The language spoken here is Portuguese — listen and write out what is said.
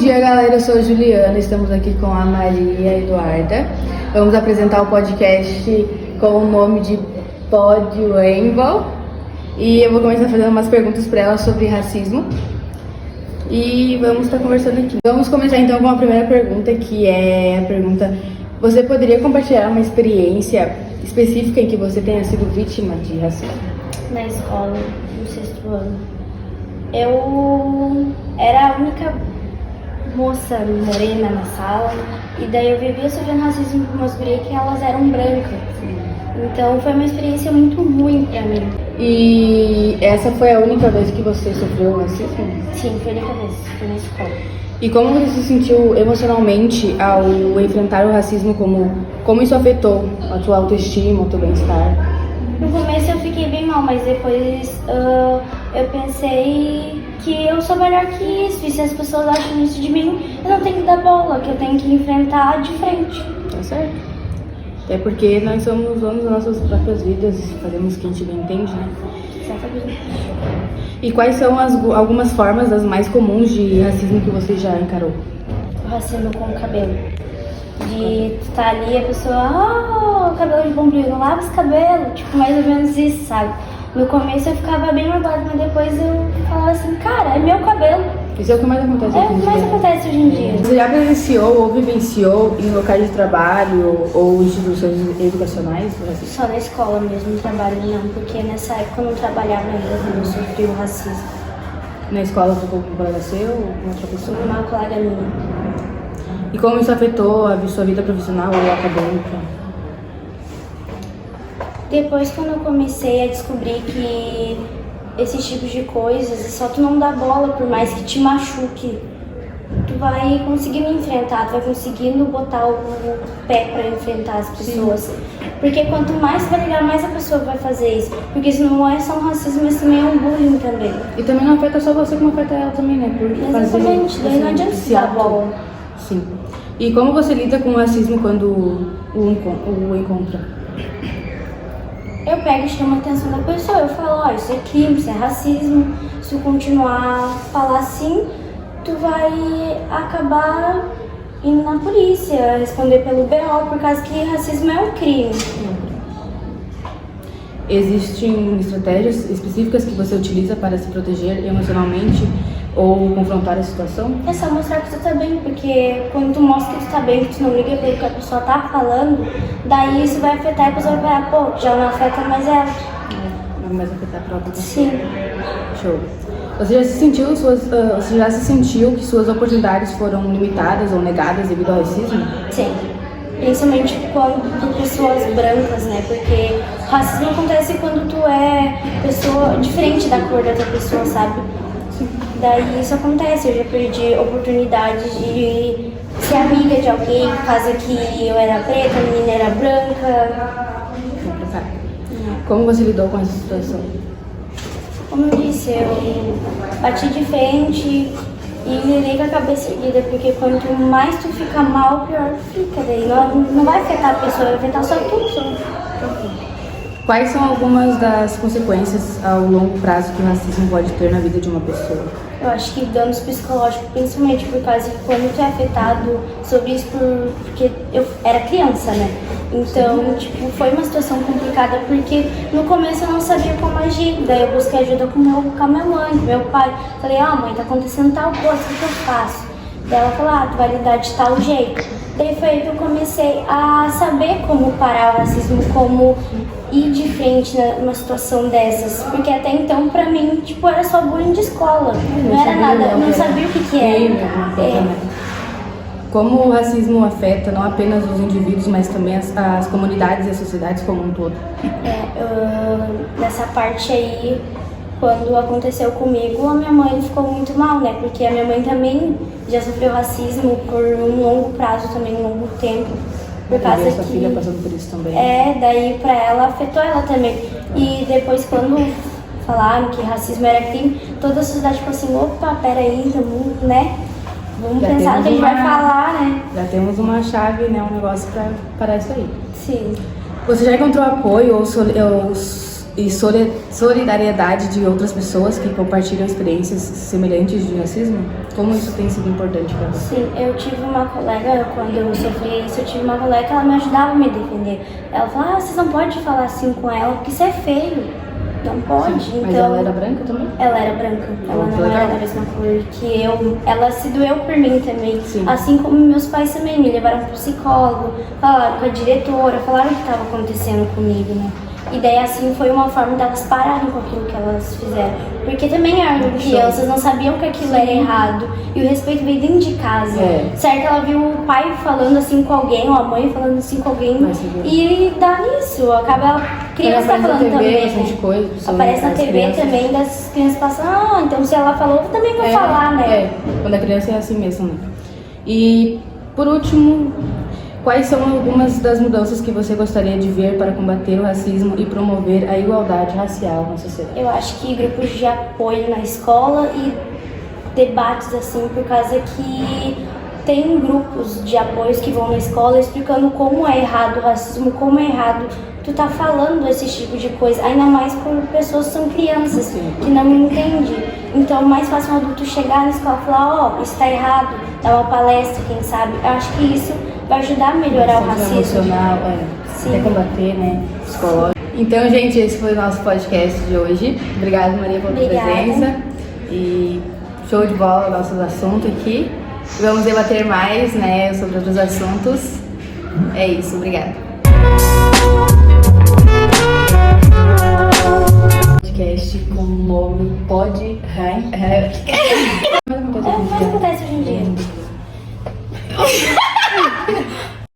dia, galera. Eu sou a Juliana, estamos aqui com a Maria Eduarda. Vamos apresentar o podcast com o nome de Pod Rainbow. E eu vou começar fazendo umas perguntas para ela sobre racismo. E vamos estar conversando aqui. Vamos começar então com a primeira pergunta, que é a pergunta: você poderia compartilhar uma experiência específica em que você tenha sido vítima de racismo? Na escola, no 6º ano. Eu era a única moça morena na sala, e daí eu vivia sofrendo racismo com umas gurias que elas eram brancas. Então foi uma experiência muito ruim pra mim. E essa foi a única vez que você sofreu racismo? Sim, foi a única vez, foi na escola. E como você se sentiu emocionalmente ao enfrentar o racismo? Como isso afetou a tua autoestima, o teu bem-estar? No começo eu fiquei bem mal, mas depois eu pensei que eu sou melhor que isso. E se as pessoas acham isso de mim, eu não tenho que dar bola, que eu tenho que enfrentar de frente. Tá certo. É porque nós somos donos das nossas próprias vidas e fazemos o que a gente bem entende, né? Exatamente. E quais são algumas formas das mais comuns de racismo que você já encarou? O racismo com o cabelo. De estar ali a pessoa, cabelo de bombril, não lava esse cabelo. Tipo, mais ou menos isso, sabe? No começo eu ficava bem magoada, mas depois eu falava assim, cara, é meu cabelo. Isso é o que mais acontece É hoje o em que mais dia. acontece hoje em dia. Você já presenciou ou vivenciou em locais de trabalho ou instituições educacionais o racismo? Só na escola mesmo, no trabalho não, porque nessa época eu não trabalhava ainda quando eu sofri o racismo. Na escola foi com um colega seu ou com outra pessoa? Uma colega minha. E como isso afetou a sua vida profissional ou acadêmica? Depois, quando eu comecei a descobrir que esses tipos de coisas, só tu não dá bola, por mais que te machuque, tu vai conseguindo enfrentar, tu vai conseguindo botar o pé pra enfrentar as pessoas. Sim. Porque quanto mais tu vai ligar, mais a pessoa vai fazer isso. Porque isso não é só um racismo, mas também é um bullying também. E também não afeta só você, como afeta ela também, né? Por exatamente, daí não adianta se dar bola. Sim. E como você lida com o racismo quando o encontra? Eu pego e chamo a atenção da pessoa, eu falo, ó, isso é crime, isso é racismo, se tu continuar a falar assim, tu vai acabar indo na polícia, responder pelo BO, por causa que racismo é um crime. Existem estratégias específicas que você utiliza para se proteger emocionalmente ou confrontar a situação? É só mostrar que tu tá bem, porque quando tu mostra que tu tá bem, que tu não liga pelo que a pessoa tá falando, daí isso vai afetar e a pessoa vai falar, pô, já não afeta mais ela. Não vai mais afetar a própria pessoa. Sim. Show. Você já se sentiu que suas oportunidades foram limitadas ou negadas devido ao racismo? Sim. Principalmente por pessoas brancas, né? Porque o racismo acontece quando tu é pessoa diferente da cor da tua pessoa, sabe? Daí isso acontece, eu já perdi oportunidades de ser amiga de alguém por causa que eu era preta, a menina era branca. Como você lidou com essa situação? Como eu disse, eu bati de frente e lidei com a cabeça erguida, porque quanto mais tu fica mal, pior fica. Daí não vai afetar a pessoa, vai afetar só tu. Quais são algumas das consequências ao longo prazo que o racismo pode ter na vida de uma pessoa? Eu acho que danos psicológicos, principalmente por causa que quando tu é afetado sobre isso porque eu era criança, né? Então, tipo, foi uma situação complicada porque no começo eu não sabia como agir. Daí eu busquei ajuda com a minha mãe, com meu pai. Falei, mãe, tá acontecendo tal coisa, o que eu faço? Daí ela falou, tu vai lidar de tal jeito. Daí foi aí que eu comecei a saber como parar o racismo, como ir de frente numa situação dessas. Porque até então, pra mim, tipo, era só bullying de escola. Não era nada, eu não sabia o que era. Como o racismo afeta não apenas os indivíduos, mas também as comunidades e as sociedades como um todo? Nessa parte aí, quando aconteceu comigo, a minha mãe ficou muito mal, né? Porque a minha mãe também já sofreu racismo por um longo prazo, também um longo tempo. Por causa sua filha passando por isso também. Daí pra ela, afetou ela também. E depois quando falaram que racismo era crime, toda a sociedade ficou assim, opa, peraí, então, né? Vamos pensar no que a gente vai falar, né? Já temos uma chave, né? Um negócio pra parar isso aí. Sim. Você já encontrou apoio ou e solidariedade de outras pessoas que compartilham experiências semelhantes de racismo? Como isso tem sido importante para você? Sim, eu tive uma colega, quando eu sofri isso, eu tive uma colega que ela me ajudava a me defender. Ela falava, vocês não podem falar assim com ela, porque isso é feio. Não pode, Sim, então... Mas ela era branca também? Ela era branca, ela não legal. era da mesma cor que eu. Ela se doeu por mim também. Sim. Assim como meus pais também me levaram pro psicólogo, falaram com a diretora, falaram o que estava acontecendo comigo, né? E daí assim foi uma forma delas pararem com aquilo que elas fizeram. Porque também eram crianças, não sabiam que aquilo era errado. E o respeito veio dentro de casa. Certo? Ela viu o pai falando assim com alguém, ou a mãe falando assim com alguém. E dá nisso, acaba ela criança tá falando TV, também. bastante coisa, Aparece na TV crianças. Também das crianças passando, então se ela falou, eu também vou falar, né? Quando a criança é assim mesmo, né? E por último, quais são algumas das mudanças que você gostaria de ver para combater o racismo e promover a igualdade racial na sociedade? Eu acho que grupos de apoio na escola e debates assim, por causa que tem grupos de apoios que vão na escola explicando como é errado o racismo, como é errado tu tá falando esse tipo de coisa, ainda mais por pessoas que são crianças, que não entendem. Então, mais fácil um adulto chegar na escola e falar, ó, isso tá errado, dar uma palestra, quem sabe. Eu acho que isso vai ajudar a melhorar o racismo. Emocional, até combater, né, psicológico. Então, gente, esse foi o nosso podcast de hoje. Obrigada, Maria, pela tua presença. E show de bola o nosso assunto aqui. Vamos debater mais, né, sobre outros assuntos. É isso, obrigada. Podcast com o nome Pode Rain. Mas acontece hoje em dia.